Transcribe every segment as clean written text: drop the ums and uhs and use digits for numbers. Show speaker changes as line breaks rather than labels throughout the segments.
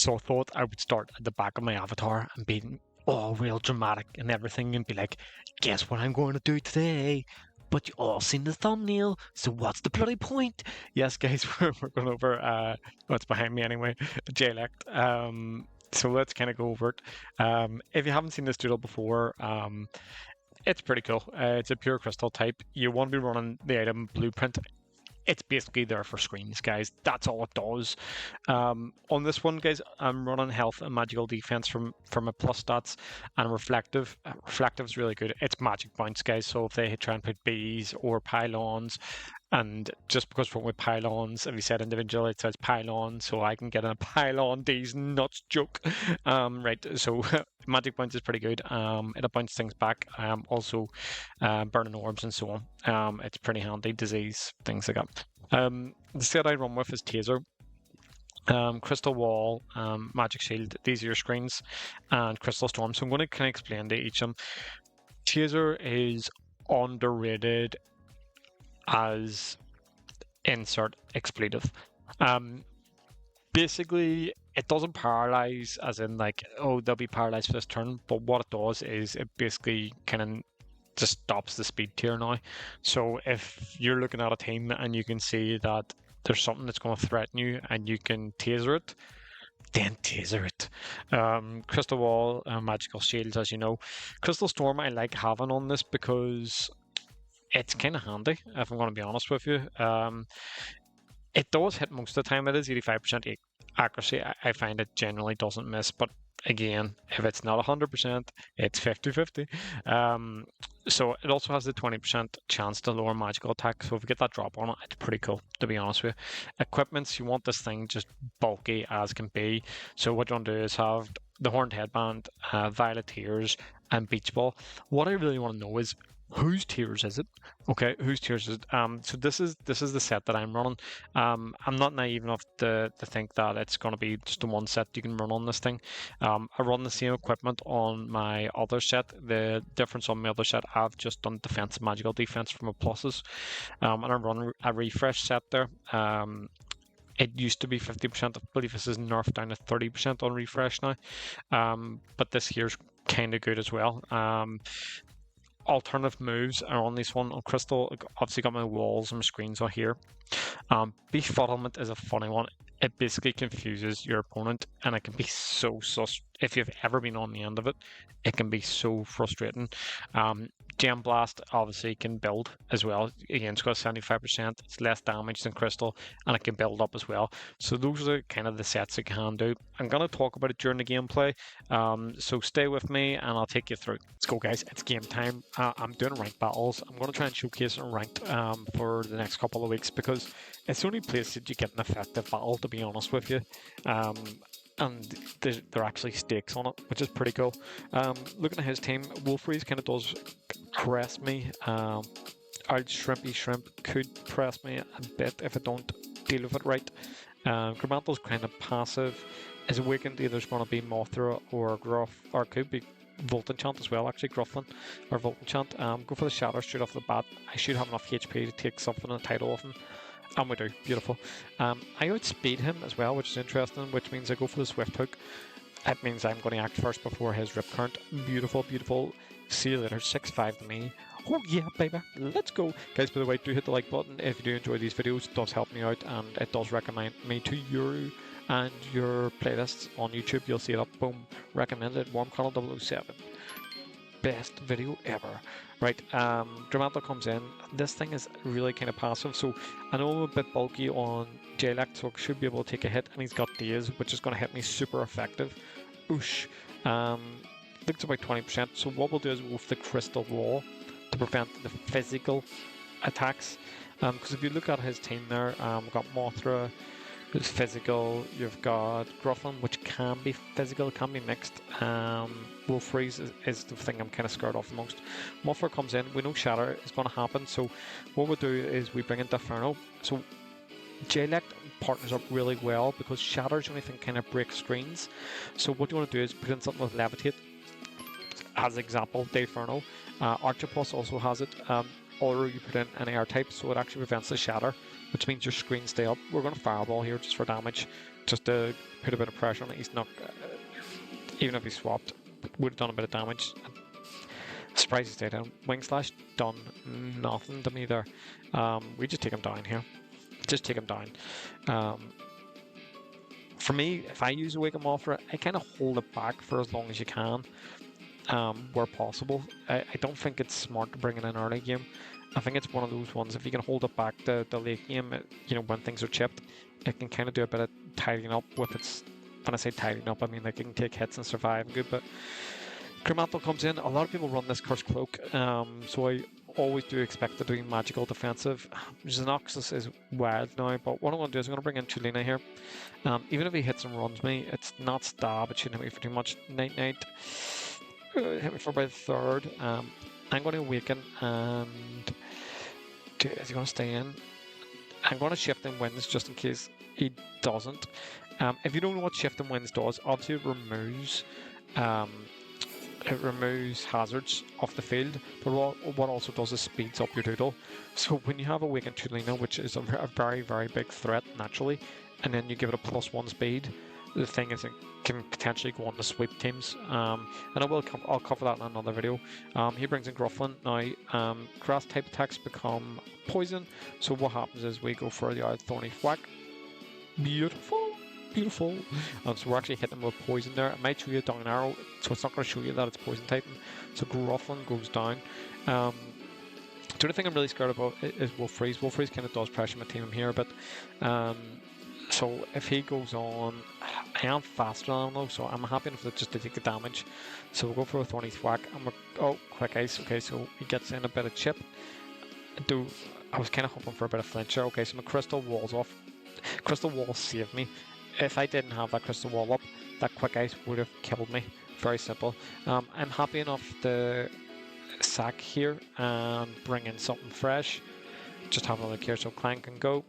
So I thought I would start at the back of my avatar and be all real dramatic and everything and be like, guess what I'm going to do today? But you all seen the thumbnail, so what's the bloody point? Yes, guys, we're going over what's behind me anyway, Jaelect. So let's kind of go over it. If you haven't seen this doodle before, it's pretty cool. It's a pure crystal type. You want to be running the item blueprint. It's basically there for screens, guys. That's all it does. On this one, guys, I'm running health and magical defense from a plus stats and reflective. Reflective is really good. It's magic bounce, guys. So if they try and put bees or pylons, and just because we're with pylons, if you said individual, it says pylon, so I can get a pylon these nuts joke. Right, so magic bounce is pretty good. It'll bounce things back. Also, burning orbs and so on. It's pretty handy. Disease, things like that. The set I run with is Taser. Crystal Wall, Magic Shield, these are your screens, and Crystal Storm. So I'm going to kind of explain to each of them. Taser is underrated as insert expletive. Basically, it doesn't paralyze, as in like, oh, they'll be paralyzed for this turn, but what it does is it basically kind of just stops the speed tier now. So if you're looking at a team and you can see that there's something that's going to threaten you and you can taser it, then taser it. Crystal Wall, Magical Shields, as you know. Crystal Storm I like having on this because it's kind of handy, if I'm going to be honest with you. It does hit most of the time. It is 85% accuracy. I find it generally doesn't miss, but again, if it's not 100%, it's 50-50. So it also has the 20% chance to lower magical attack. So if you get that drop on it, it's pretty cool, to be honest with you. Equipments, you want this thing just bulky as can be. So what you want to do is have the Horned Headband, Violet Tears, and Beach Ball. What I really want to know is, whose tiers is it? Okay, whose tiers is it? So this is the set that I'm running. I'm not naive enough to think that it's going to be just the one set you can run on this thing. I run the same equipment on my other set. The difference on my other set, I've just done defense, magical defense from my pluses, and I'm running a refresh set there. It used to be 50%. I believe this is nerfed down to 30% on refresh now. But this here's kind of good as well. Alternative moves are on this one. On Crystal, obviously got my walls and my screens on here. Befuddlement is a funny one. It basically confuses your opponent, and it can be so sus. If you've ever been on the end of it, it can be so frustrating. Gem Blast obviously can build as well. Again, it's got 75%. It's less damage than Crystal, and it can build up as well. So those are kind of the sets it can do. I'm going to talk about it during the gameplay. So stay with me, and I'll take you through. Let's go, guys. It's game time. I'm doing ranked battles. I'm going to try and showcase it ranked for the next couple of weeks because it's the only place that you get an effective battle, to be honest with you. And there are actually stakes on it, which is pretty cool. Looking at his team, Wolfreeze kind of does press me. Our Shrimpy Shrimp could press me a bit if I don't deal with it right. Gramanto's kind of passive. His awakened either is going to be Mothra or Gruff, or it could be Volt Enchant as well, actually, Grufflin or Volt Enchant. Go for the Shatter straight off the bat. I should have enough HP to take something in the title off him. And we do. Beautiful. I outspeed him as well, which is interesting, which means I go for the Swift Hook. That means I'm going to act first before his Rip Current. Beautiful, beautiful. See you later. 6-5 to me. Oh yeah, baby. Let's go. Guys, by the way, do hit the like button if you do enjoy these videos. It does help me out, and it does recommend me to you and your playlists on YouTube. You'll see it up. Boom. Recommended. Wormconnell 007. Best video ever. Right, Dramato comes in. This thing is really kind of passive, so I know I'm a bit bulky on Jaelect, so I should be able to take a hit, and he's got Daze, which is going to hit me super effective. Oosh. Looks about 20%, so what we'll do is we'll wolf the Crystal Wall to prevent the physical attacks, because if you look at his team there, we've got Mothra, who's physical, you've got Grufflin, which can be physical, can be mixed. Wolfreeze is the thing I'm kind of scared of the most. Mothra comes in, we know Shatter is going to happen, so what we'll do is we bring in Inferno. So Jaelect partners up really well because Shatter's the only thing kind of breaks screens. So what you want to do is put in something with Levitate. As example, Inferno. Archipulse also has it. Or you put in an air type, so it actually prevents the shatter, which means your screens stay up. We're going to fireball here just for damage. just to put a bit of pressure on it. He's not, even if he swapped, would have done a bit of damage. Surprised he stayed down. Wing Slash done nothing to me there. We just take him down here. Just take him down. For me, if I use Awaken Mothra, I kind of hold it back for as long as you can, where possible. I don't think it's smart to bring it in early game. I think it's one of those ones, if you can hold it back the late game, when things are chipped, it can kind of do a bit of tidying up with its... When I say tidying up, I mean like it can take hits and survive good, but Grimmantle comes in. A lot of people run this Cursed Cloak, so I always do expect it to be magical defensive. Xenoxus is wild now, but what I'm going to do is I'm going to bring in Chulina here. Even if he hits and runs me, it's not stab, it shouldn't hit me for too much. Night Night, hit me for about a third. I'm going to Awaken, and is he going to stay in? I'm going to Shift in Winds just in case he doesn't. If you don't know what Shift in Winds does, obviously it removes hazards off the field, but what also does is speeds up your doodle. So when you have Awakened Tulina, which is a very, very big threat naturally, and then you give it a +1 speed, the thing is it can potentially go on to sweep teams. And I'll cover that in another video. He brings in Grufflin. Now, grass type attacks become poison, so what happens is we go for the Thorny Thwack. Beautiful. Beautiful. So we're actually hitting with poison there. It might show you a down arrow, so it's not going to show you that it's poison typing. So Grufflin goes down. The only thing I'm really scared about is Wolf Freeze. Wolf Freeze kind of does pressure my team here, but so if he goes on, I am faster than him though, so I'm happy enough just to take the damage. So we'll go for a Thorny Thwack. Quick Ice. Okay, so he gets in a bit of chip. I was kind of hoping for a bit of flinch there. Okay, so my Crystal Wall's off. Crystal Wall saved me. If I didn't have that Crystal Wall up, that Quick Ice would have killed me. Very simple. I'm happy enough to sack here and bring in something fresh. Just have another Cure, so Clank can go.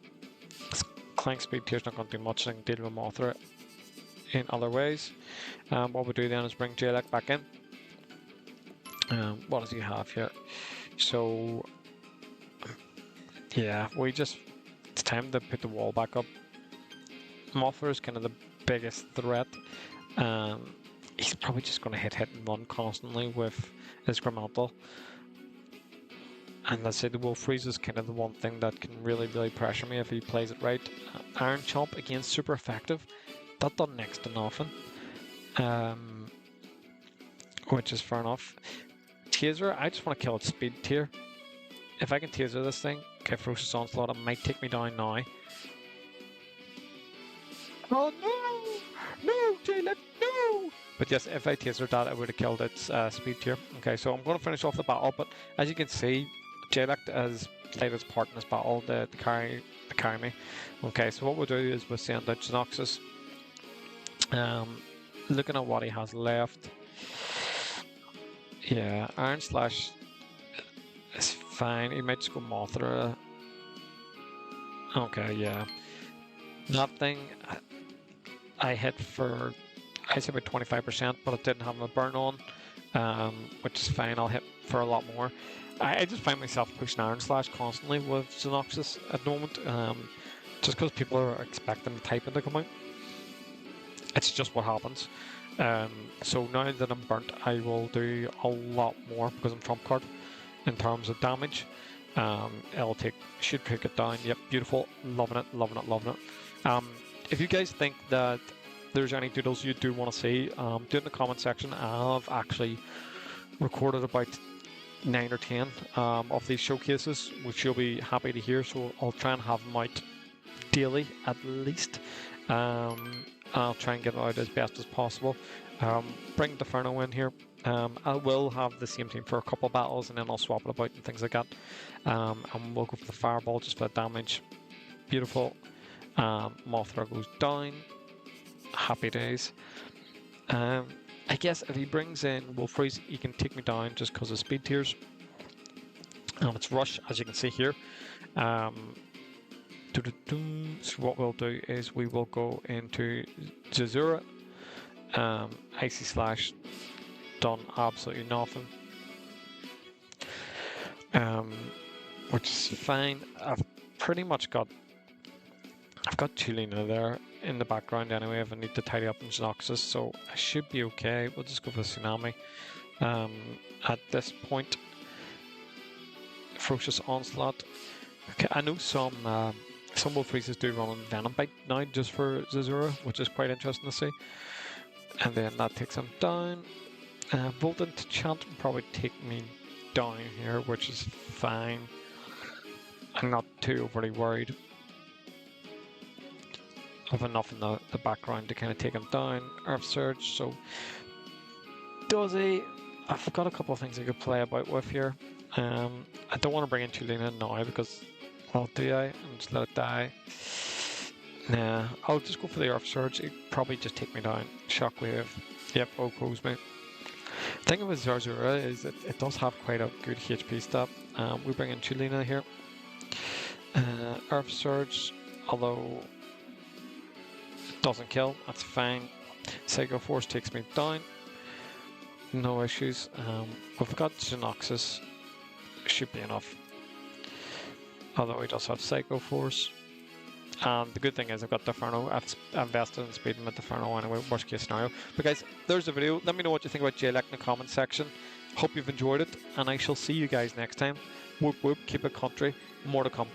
Clank Speed Tier's not going to do much, I can deal with Mothra in other ways. What we do then is bring Jaelect back in. What does he have here? So, yeah, it's time to put the wall back up. Mothra is kind of the biggest threat. He's probably just going to hit and run constantly with his Grimmantle. And let's say the Wolf Freeze is kind of the one thing that can really, really pressure me if he plays it right. Iron Chomp, again, super effective. That done next to nothing. Which is fair enough. Taser, I just want to kill its speed tier. If I can taser this thing, okay, Ferocious Onslaught, it might take me down now. Oh no! No, Jaelect, no! But yes, if I tasered that, I would have killed its speed tier. Okay, so I'm going to finish off the battle, but as you can see, Jaelect has played its part in this battle to carry me. Okay, so what we'll do is we'll send out Xenoxus. Looking at what he has left. Yeah, Iron Slash is fine. He might just go Mothra. Okay, yeah. That thing, I hit for, I say about 25%, but it didn't have a burn on, which is fine. I'll hit for a lot more. I just find myself pushing Iron Slash constantly with Xenoxus at the moment, just because people are expecting the typing to come out. It's just what happens. So now that I'm burnt, I will do a lot more because I'm trump card in terms of damage. Should take it down. Yep, beautiful. Loving it, loving it, loving it. If you guys think that there's any doodles you do want to see, do it in the comment section. I've actually recorded about 9 or 10 of these showcases, which you'll be happy to hear. So I'll try and have them out daily at least. I'll try and get it out as best as possible. Bring Deferno in here. I will have the same team for a couple of battles, and then I'll swap it about and things like that. And we'll go for the Fireball just for the damage. Beautiful. Mothra goes down. Happy days. I guess if he brings in Wolf Freeze, he can take me down just because of speed tiers. It's Rush, as you can see here. So what we'll do is we will go into Zazura. Icy Slash, done absolutely nothing. Which is fine. I've pretty much got I've got Chilina there in the background anyway if I need to tidy up in Xenoxus, so I should be okay. We'll just go for the Tsunami. At this point, Ferocious Onslaught. Okay, I know some Wolf Freezes do run on Venom Bite now just for Zazura, which is quite interesting to see. And then that takes him down. Volden to Chant will probably take me down here, which is fine. I'm not too overly worried. I have enough in the background to kind of take him down. Earth Surge, so does he? I've got a couple of things I could play about with here. I don't want to bring in Chilina now because, well, do I? And just let it die. Nah, I'll just go for the Earth Surge. It'd probably just take me down. Shockwave. Yep, OHKOs me. The thing with Zarzura is that it does have quite a good HP stat. We bring in Chilina here. Earth Surge, although it doesn't kill, that's fine. Psycho Force takes me down. No issues. We've got Xenoxus. Should be enough. Although he does have Psycho Force. The good thing is I've got Deferno. I've invested in speeding with Deferno anyway, worst case scenario. But guys, there's the video. Let me know what you think about Jaelect in the comments section. Hope you've enjoyed it, and I shall see you guys next time. Whoop whoop, keep it country. More to come.